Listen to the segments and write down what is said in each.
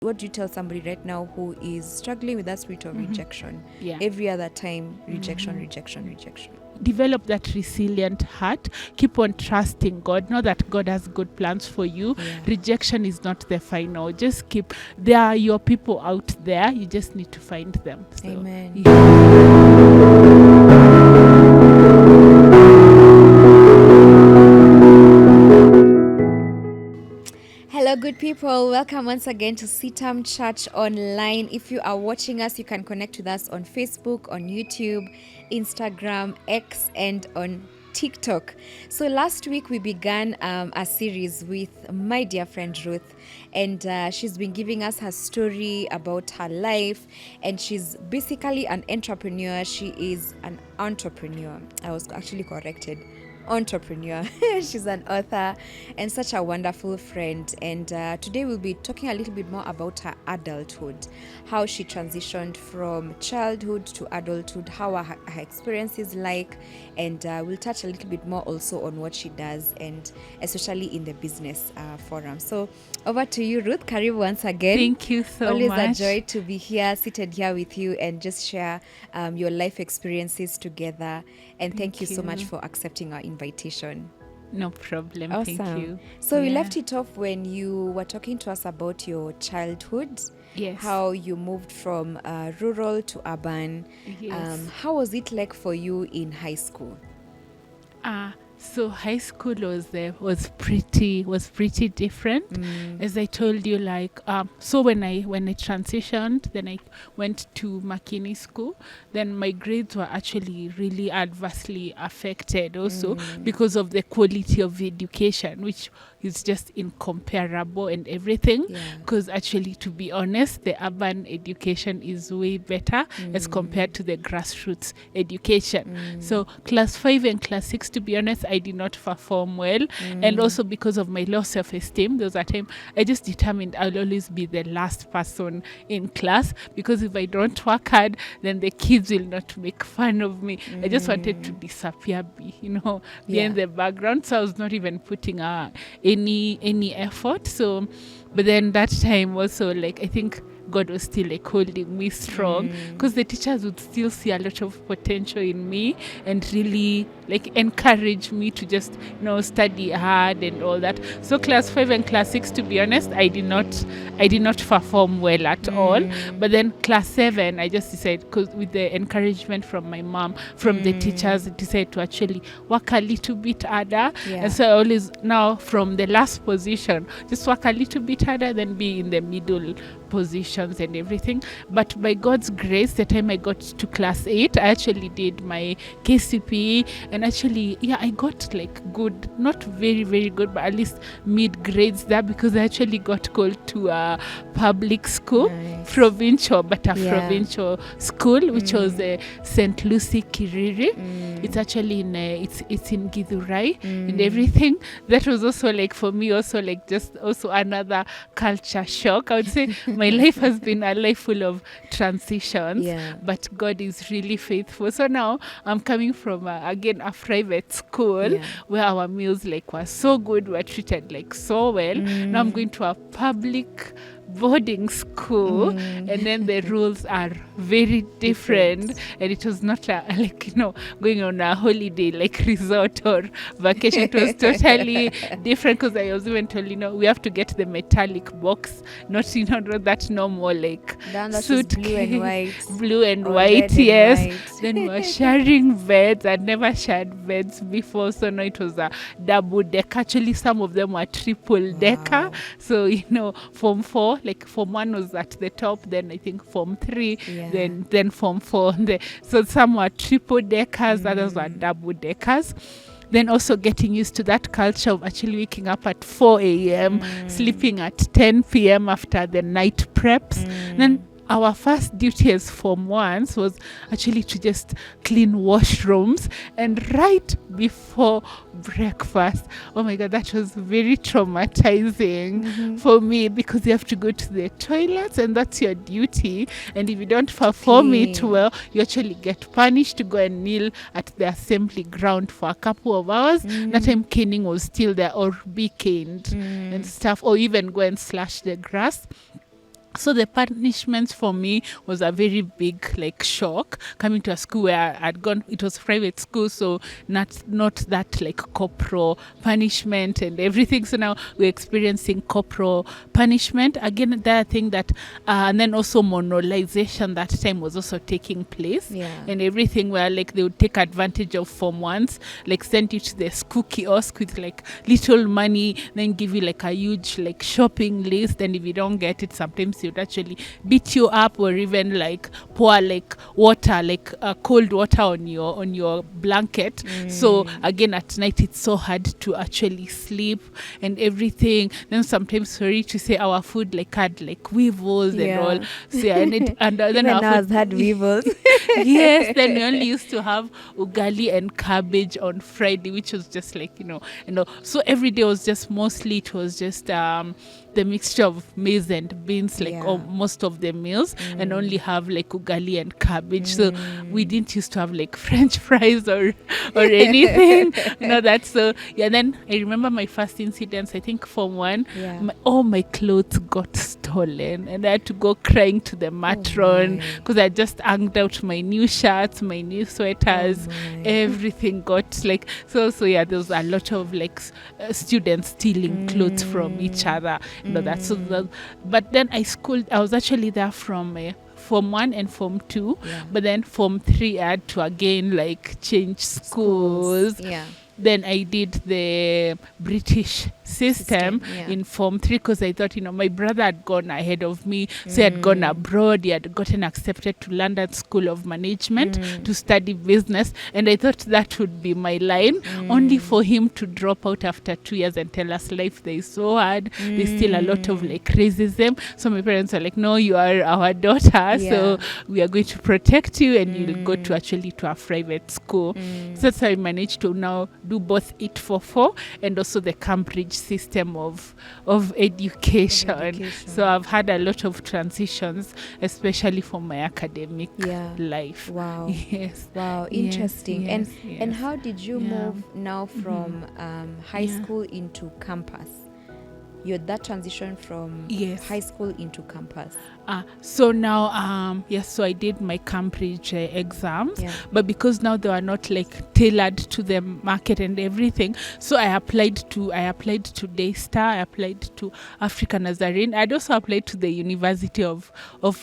what do you tell somebody right now who is struggling with that spirit of rejection? Yeah. Every other time, rejection. Develop that resilient heart. Keep on trusting God. Know that God has good plans for you. Yeah. Rejection is not the final. Just keep, there are your people out there. You just need to find them. So, Amen. Hello, good people. Welcome once again to CITAM Church Online. If you are watching us, you can connect with us on Facebook, on YouTube, Instagram, X, and on TikTok. So last week we began a series with my dear friend Ruth, and she's been giving us her story about her life, and she's basically an entrepreneur. She is an entrepreneur. I was actually corrected. Entrepreneur. She's an author and such a wonderful friend, and today we'll be talking a little bit more about her adulthood, how she transitioned from childhood to adulthood, how her experience is like, and we'll touch a little bit more also on what she does, and especially in the business forum. So over to you, Ruth. Karibu once again. Thank you so Always much. Always a joy to be here, seated here with you, and just share your life experiences together. And thank you so much for accepting our invitation. No problem. Awesome. Thank you. So we left it off when you were talking to us about your childhood. Yes. How you moved from rural to urban. Yes. How was it like for you in high school? So high school was pretty different. As I told you, so when I transitioned, then I went to Makini school. Then my grades were actually really adversely affected also because of the quality of education, which is just incomparable and everything. Because actually, to be honest, the urban education is way better as compared to the grassroots education. So class 5 and class 6, to be honest, I did not perform well. And also because of my low self-esteem, there was a time I just determined I'll always be the last person in class, because if I don't work hard, then the kids will not make fun of me. I just wanted to disappear, be in the background. So I was not even putting any effort. So, but then that time also, I think God was still holding me strong, because the teachers would still see a lot of potential in me and really encourage me to just study hard and all that. So class 5 and class 6, to be honest, I did not perform well at all. But then class 7, I just decided, because with the encouragement from my mom, from the teachers, I decided to actually work a little bit harder. And so I always now, from the last position, just work a little bit harder than be in the middle positions and everything. But by God's grace, the time I got to class 8, I actually did my KCPE, and actually I got good, not very very good, but at least mid grades there, because I actually got called to a public school. Nice. Provincial school, which was St. Lucie Kiriri. It's actually in it's in Githurai and everything. That was also for me also just also another culture shock. I would say my life has been a life full of transitions, but God is really faithful. So now I'm coming from again a private school where our meals were so good, we were treated so well. Now I'm going to a public boarding school, and then the rules are very different, and it was not going on a holiday resort or vacation. It was totally different, because I was even told we have to get the metallic box, not that normal suitcase, blue and white. Then we were sharing beds. I'd never shared beds before, so now it was a double decker. Actually, some of them were triple decker. So Form 4, Form 1 was at the top, then I think Form 3, then Form 4. So some were triple deckers, others were double deckers. Then also getting used to that culture of actually waking up at 4 a.m., sleeping at 10 p.m. after the night preps. Then our first duty as Form 1s was actually to just clean washrooms, and right before breakfast, oh my God, that was very traumatizing for me, because you have to go to the toilets, and that's your duty, and if you don't perform it well, you actually get punished to go and kneel at the assembly ground for a couple of hours. That time caning was still there, or be caned and stuff, or even go and slash the grass. So the punishments for me was a very big like shock coming to a school where I'd gone. It was private school, so not that like corporal punishment and everything. So now we're experiencing corporal punishment again. The other thing that and then also monolization that time was also taking place, and everything where like they would take advantage of form ones, like send you to the school kiosk with like little money, then give you like a huge like shopping list, and if you don't get it, sometimes you'd actually beat you up or even like pour like water, like cold water on your blanket. So again at night it's so hard to actually sleep and everything. Then sometimes, sorry to say, our food like had like weevils and all. So and then even our ours food had weevils. yes, then we only used to have ugali and cabbage on Friday, which was just like so every day was just mostly, it was just the mixture of maize and beans, like most of the meals, and only have like ugali and cabbage. So we didn't used to have like French fries or anything. That's so. Yeah, then I remember my first incidents, I think Form 1, all my clothes got stolen, and I had to go crying to the matron because I just hanged out my new shirts, my new sweaters, everything got like so yeah, there was a lot of like students stealing clothes from each other. That's so but then I was actually there from Form 1 and Form 2, but then Form 3 I had to again like change schools. Then I did the British system in Form 3 because I thought, my brother had gone ahead of me. So he had gone abroad. He had gotten accepted to London School of Management to study business. And I thought that would be my line, only for him to drop out after 2 years and tell us life there is so hard. There's still a lot of like racism. So my parents were like, no, you are our daughter. So we are going to protect you and you'll go to a private school. So that's how I managed to now do both 844 and also the Cambridge system of education. So I've had a lot of transitions, especially for my academic life. Wow. Yes. Wow. Interesting. Yes, and how did you move now from high school into campus? That transition from high school into campus. So now, so I did my Cambridge exams, but because now they were not like tailored to the market and everything, so I applied to Daystar, I applied to African Nazarene, I'd also applied to the University of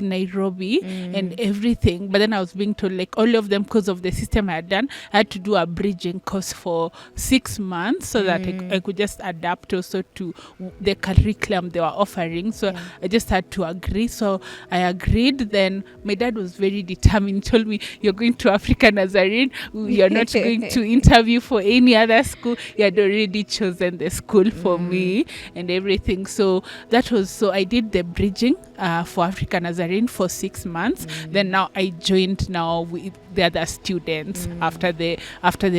Nairobi and everything, but then I was being told like all of them, because of the system I had done, I had to do a bridging course for 6 months so that I could just adapt also to the curriculum they were offering. So I just had to agree. So I agreed. Then my dad was very determined, told me, you're going to African Nazarene, you're not going to interview for any other school, you had already chosen the school for me and everything. So that was, so I did the bridging for African Nazarene for 6 months. Then now I joined now with the other students after the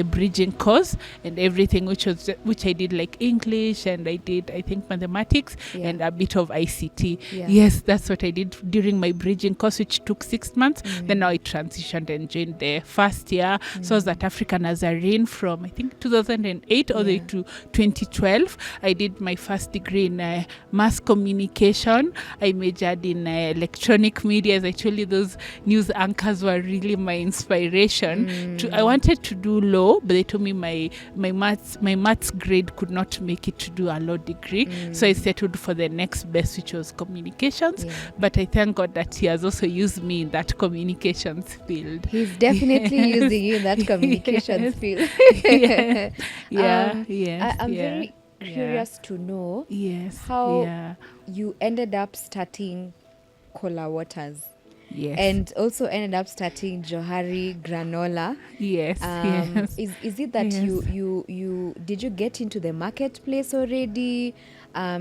bridging course and everything, which I did like English, and I did, I think, mathematics and a bit of ICT. Yes, that's what I did during my bridging course, which took 6 months. Then now I transitioned and joined the first year. So I was at African Nazarene from, I think, 2008 all the way to 2012. I did my first degree in mass communication. I majored in electronic media. As I told you, those news anchors were really my inspiration. I wanted to do law, but they told me my maths grade could not make it to do a law degree. So I settled for the next best, which was communications. But I thank God that he has also used me in that communications field. He's definitely using you in that communications field. I'm very curious to know how you ended up starting Cola Waters. And also ended up starting Johari Granola. Is it that you did you get into the marketplace already,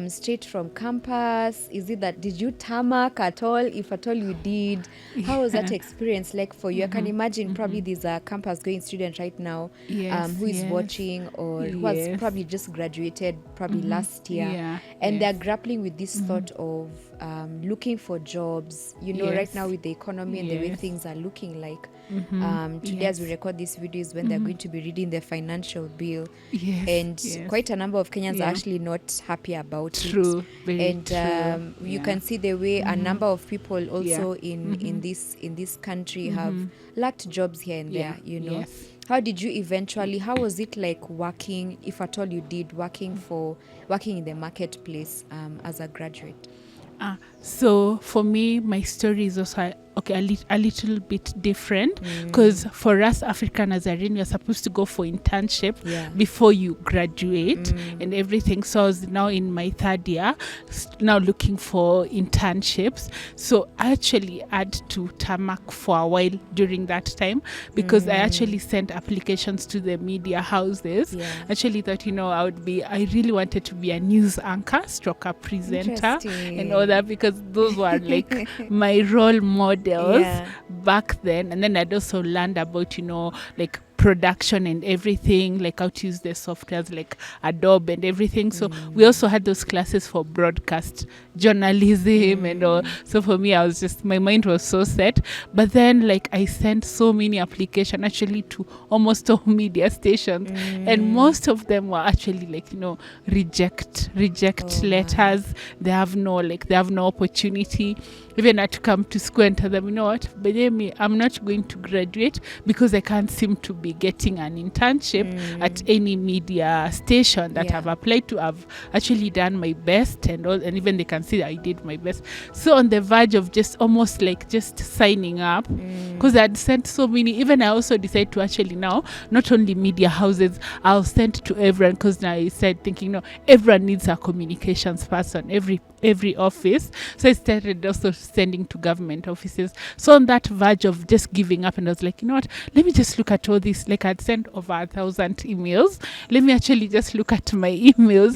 straight from campus? Is it that, did you tarmac at all? If at all you did, how was that experience like for you? I can imagine probably there's a campus going student right now who is watching, or who has probably just graduated probably last year, and they're grappling with this thought of looking for jobs, right now with the economy and the way things are looking like. Today as we record this video is when they're going to be reading the financial bill, and quite a number of Kenyans are actually not happy about True, it. very And true. you Yeah. can see the way a number of people also Yeah. in this country have lacked jobs here and Yeah. there, you know. Yes. How did you eventually, how was it like working, if at all you did, working in the marketplace as a graduate? So for me, my story is also a little bit different, because for us African Nazarene, you're supposed to go for internship before you graduate and everything. So I was now in my third year, now looking for internships. So I actually had to tarmac for a while during that time, because I actually sent applications to the media houses. Actually thought, I really wanted to be a news anchor stroke a presenter and all that, because those were like my role models back then. And then I'd also learned about, like production and everything, like how to use the softwares like Adobe and everything. So we also had those classes for broadcast journalism and all. So for me, my mind was so set. But then like I sent so many applications actually to almost all media stations, and most of them were actually like, reject letters. They have no opportunity. Even I had to come to school and tell them, what, but I'm not going to graduate because I can't seem to be getting an internship at any media station that I've applied to. I've actually done my best and all, and even they can see that I did my best. So on the verge of just almost like just signing up, because I'd sent so many. Even I also decided to actually now, not only media houses, I'll send to everyone, because now I started thinking, no, everyone needs a communications person, every office. So I started also sending to government offices. So on that verge of just giving up, and I was like, what, let me just look at all this. Like I'd sent over 1,000 emails. Let me actually just look at my emails.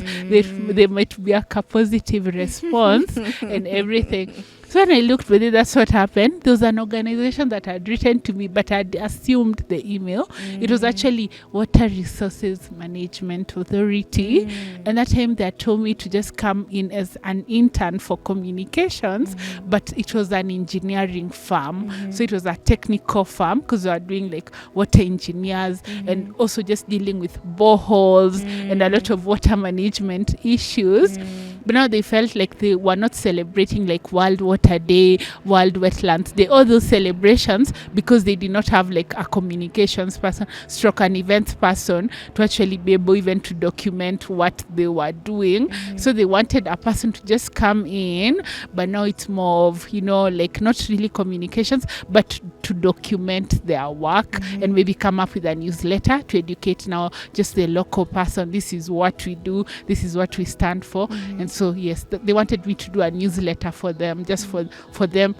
There might be a positive response and everything. So when I looked with it, that's what happened. There was an organization that had written to me, but I'd assumed the email. It was actually Water Resources Management Authority. And that time they had told me to just come in as an intern for communications, but it was an engineering firm. So it was a technical firm, because we were doing like water engineers and also just dealing with boreholes and a lot of water management issues. But now they felt like they were not celebrating like World Water Day, World Wetlands Day, all those celebrations, because they did not have like a communications person, stroke an events person to actually be able even to document what they were doing. So they wanted a person to just come in, but now it's more of, like not really communications, but to document their work and maybe come up with a newsletter to educate now just the local person. This is what we do. This is what we stand for. And so, yes, they wanted me to do a newsletter for them, just for them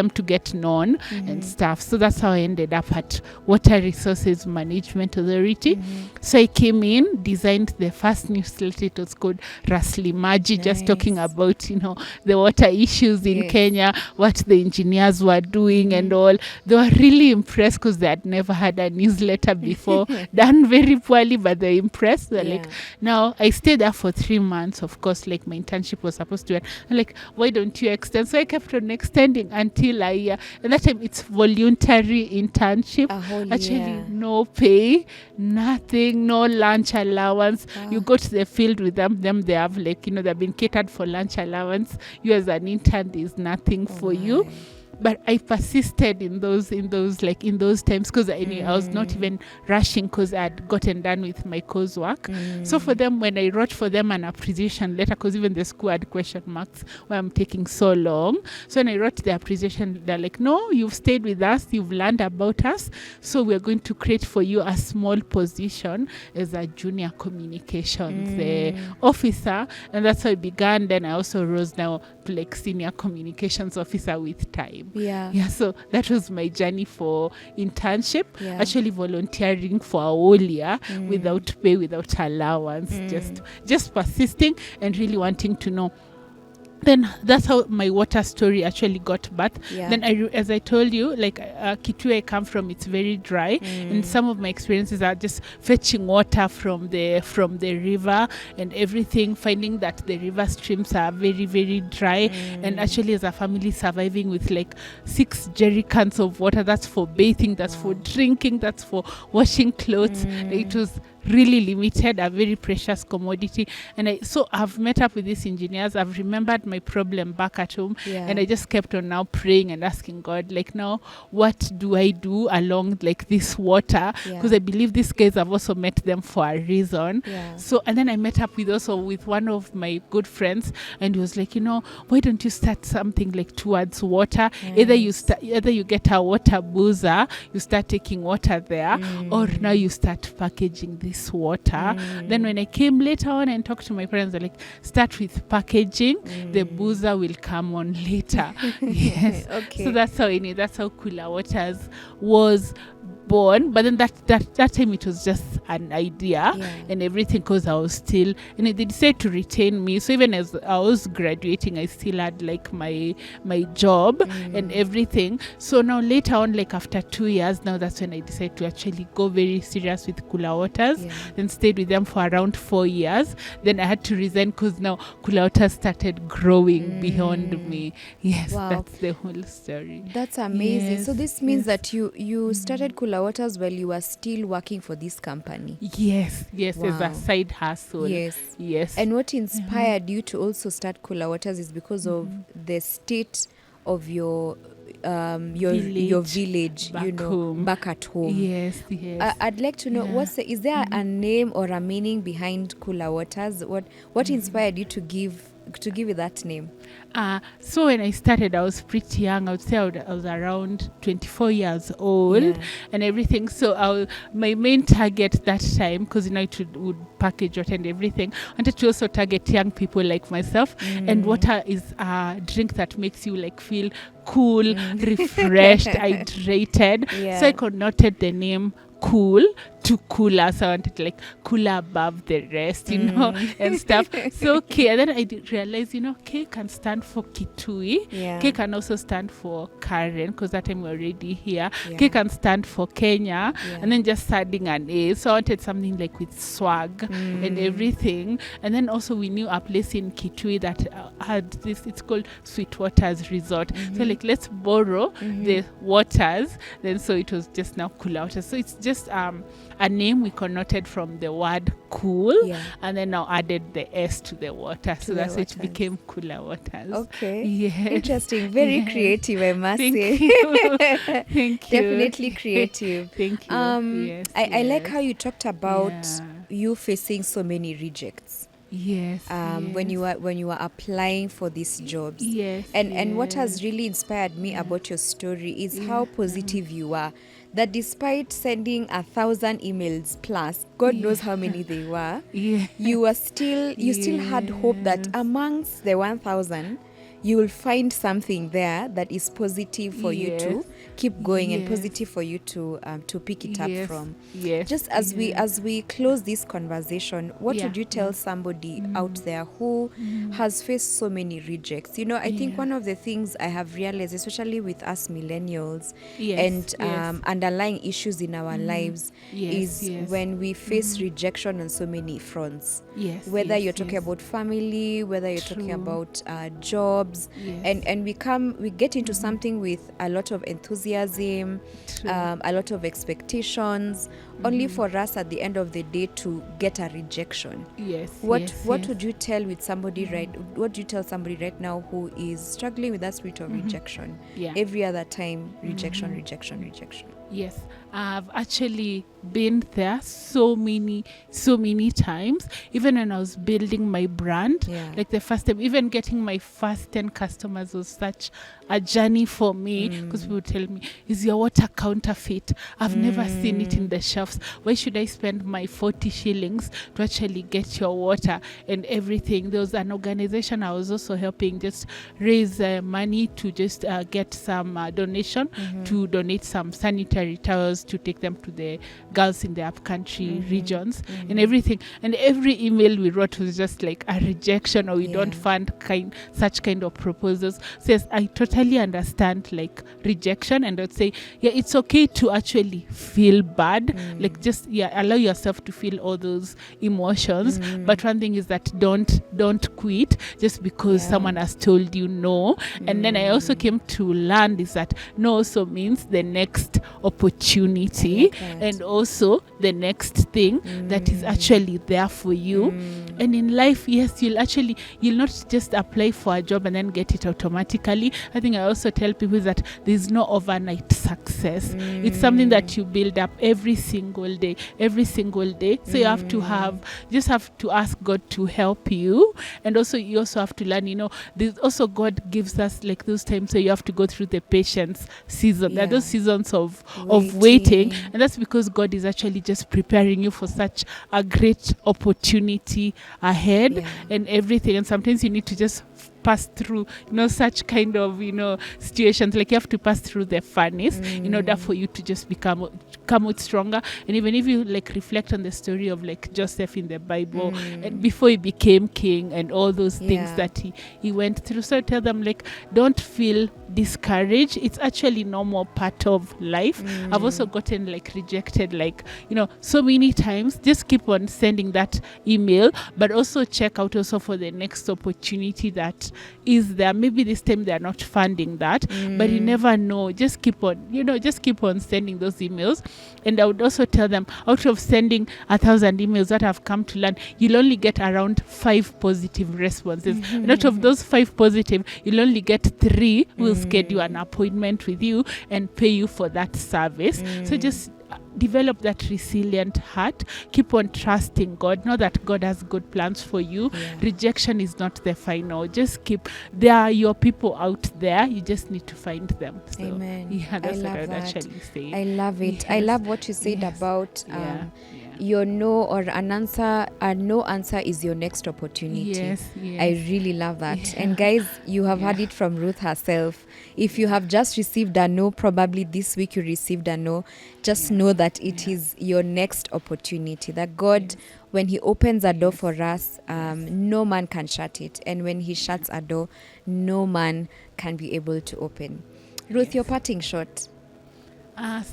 to get known and stuff. So that's how I ended up at Water Resources Management Authority. So I came in, designed the first newsletter. It was called Raslimaji, just talking about, the water issues in Kenya, what the engineers were doing and all. They were really impressed, because they had never had a newsletter before, done very poorly, but they're impressed. They're like, now I stayed there for 3 months. Of course, like my internship was supposed to end. I'm like, why don't you extend? So I kept on extending until a year. And that time it's voluntary internship. Actually, no pay, nothing, no lunch allowance. You go to the field with them they have like, they've been catered for lunch allowance. You as an intern, there's nothing for you. But I persisted in those times, because I was not even rushing, because I had gotten done with my coursework. So for them, when I wrote for them an appreciation letter, because even the school had question marks why I'm taking so long. So when I wrote the appreciation, they're like, no, you've stayed with us, you've learned about us, so we're going to create for you a small position as a junior communications officer. And that's how it began. Then I also rose now to like senior communications officer with time. So that was my journey for internship. Actually volunteering for a whole year without pay, without allowance, just persisting and really wanting to know. Then that's how my water story actually got birth. Then as I told you, like Kitui I come from, it's very dry, and some of my experiences are just fetching water from the river and everything, finding that the river streams are very, very dry, and actually as a family surviving with like 6 jerry cans of water. That's for bathing, that's for drinking, that's for washing clothes. It was really limited, a very precious commodity. And I've met up with these engineers. I've remembered my problem back at home, and I just kept on now praying and asking God, like, now what do I do along like this water? Because I believe these guys have also met them for a reason. So, and then I met up with one of my good friends, and he was like, why don't you start something like towards water? Either you get a water boozer, you start taking water there, or now you start packaging this water. Then when I came later on and talked to my parents, they're like, start with packaging, the boozer will come on later. Yes. Okay. So that's how Cooler Waters was born. But then that time it was just an idea and everything, because I was still, and they decided to retain me. So even as I was graduating, I still had like my job and everything. So now later on, like after 2 years, now that's when I decided to actually go very serious with Cooler Waters. Then stayed with them for around 4 years. Then I had to resign because now Cooler Waters started growing beyond me. Yes, that's the whole story. That's amazing. So this means that you started Cooler Waters while you were still working for this company. Yes, as a side hustle. Yes. And what inspired you to also start Cooler Waters is because of the state of your village, back at home. Yes. I'd like to know, is there a name or a meaning behind Cooler Waters? What inspired you to give it that name? So when I started, I was pretty young. I would say I was around 24 years old and everything. So my main target that time, because it would package water and everything, I wanted to also target young people like myself. And water is a drink that makes you like feel cool, refreshed, hydrated. So I connoted the name cool to cooler, so I wanted like cooler above the rest, and stuff. So and then I realized, K can stand for Kitui. K can also stand for Karen, because that time we're already here. K can stand for Kenya, and then just adding an A. So I wanted something like with swag and everything. And then also we knew a place in Kitui that had this, it's called Sweet Waters Resort. So like, let's borrow the waters. Then so it was just now Cooler Waters. So it's just a name we connoted from the word cool, and then now added the S to the water. So that's it became Cooler Waters. Okay. Yes. Interesting. Very creative, I must say. Thank you. Definitely creative. Thank you. I like how you talked about you facing so many rejects. When you were applying for these jobs. And what has really inspired me about your story is how positive you are. That despite sending 1,000 emails plus, God knows how many they were, you still had hope that amongst the 1,000, you will find something there that is positive for you to keep going and positive for you to pick it up from. Just as we close this conversation, what would you tell somebody out there who has faced so many rejects? I think one of the things I have realized, especially with us millennials and underlying issues in our lives, is when we face rejection on so many fronts. Whether you're talking about family, whether you're talking about jobs, and we get into something with a lot of enthusiasm, a lot of expectations, only for us at the end of the day to get a rejection. What would you tell somebody right now who is struggling with that spirit of rejection? Every other time, rejection. Yes, I've actually been there so many times. Even when I was building my brand, like the first time, even getting my first 10 customers was such a journey for me, because people would tell me, is your water counterfeit? I've never seen it in the shelves. Why should I spend my 40 shillings to actually get your water and everything? There was an organization I was also helping just raise money to just get some donation to donate some sanitary towels to take them to the girls in the upcountry regions and everything. And every email we wrote was just like a rejection, or we don't fund such kind of proposals. So yes, I totally understand like rejection, and I'd say it's okay to actually feel bad, like just allow yourself to feel all those emotions. But one thing is that don't quit just because someone has told you no. And then I also came to learn is that no also means the next opportunity, like that. and also the next thing that is actually there for you. And in life, yes, you'll not just apply for a job and then get it automatically. I think I also tell people that there's no overnight success. It's something that you build up every single day. So you have to ask God to help you. And also you also have to learn, there's also God gives us like those times where you have to go through the patience season. There are those seasons of waiting, and that's because God is actually just preparing you for such a great opportunity ahead and everything. And sometimes you need to just pass through such kind of situations. Like you have to pass through the furnace in order for you to just come out stronger. And even if you like reflect on the story of like Joseph in the Bible, and before he became king and all those things that he went through, so I tell them, like, don't feel discouraged. It's actually normal part of life. I've also gotten like rejected so many times. Just keep on sending that email, but also check out also for the next opportunity that is there. Maybe this time they are not funding that, but you never know. Just keep on sending those emails. And I would also tell them, out of sending 1,000 emails that have come to learn, you'll only get around 5 positive responses. And out of those 5 positive, you'll only get 3 who will schedule an appointment with you and pay you for that service. So just develop that resilient heart. Keep on trusting God. Know that God has good plans for you. Rejection is not the final. There are your people out there. You just need to find them. So, Amen. Yeah, that's what I would that. actually say. I love it. Yes. I love what you said about your no or an answer. A no answer is your next opportunity. Yes. I really love that. And guys, you have heard it from Ruth herself. If you have just received a no, probably this week you received a no, just know that it is your next opportunity. That God, when he opens a door for us, no man can shut it. And when he shuts a door, no man can be able to open. Ruth, your parting shot.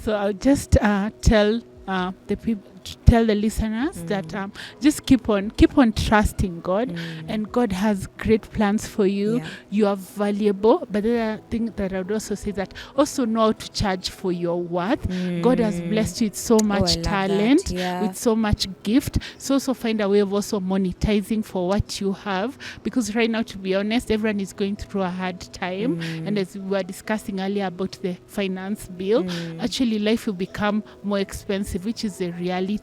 So I'll just tell the people, tell the listeners that just keep on trusting God, and God has great plans for you. You are valuable. But the other thing that I would also say, that also know how to charge for your worth. God has blessed you with so much talent, with so much gift. So also find a way of also monetizing for what you have, because right now, to be honest, everyone is going through a hard time. And as we were discussing earlier about the finance bill, actually life will become more expensive, which is the reality.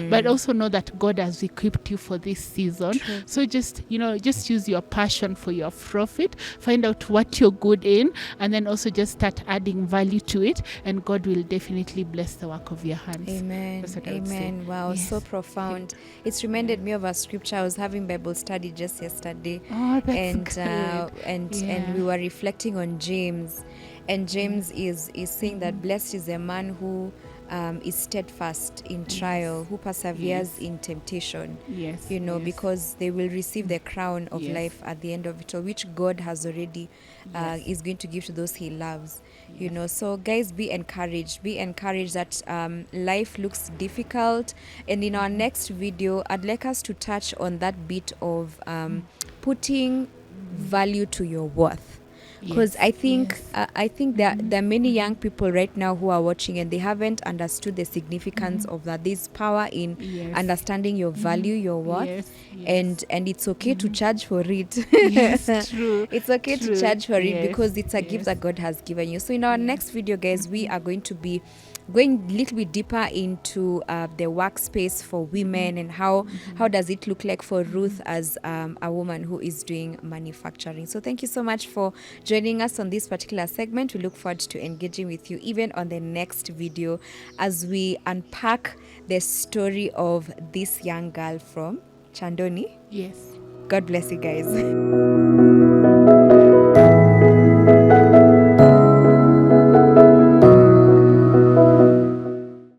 But also know that God has equipped you for this season. True. So just use your passion for your profit. Find out what you're good in, and then also just start adding value to it, and God will definitely bless the work of your hands. Amen. Amen. Wow, so profound. It's reminded me of a scripture. I was having Bible study just yesterday. Oh, that's good. And we were reflecting on James. And James is saying that blessed is a man who is steadfast in trial, who perseveres in temptation. Because they will receive the crown of life at the end of it all, which God has already is going to give to those he loves. So guys, be encouraged that life looks difficult. And in our next video, I'd like us to touch on that bit of putting value to your worth. Because I think there are many young people right now who are watching, and they haven't understood the significance of that. There's power in understanding your value, your worth, and it's okay to charge for it. True. It's okay to charge for it, because it's a gift that God has given you. So in our next video, guys, we are going to be going a little bit deeper into the workspace for women, and how does it look like for Ruth as a woman who is doing manufacturing. So thank you so much for joining us on this particular segment. We look forward to engaging with you even on the next video as we unpack the story of this young girl from Kyondoni. Yes. God bless you guys.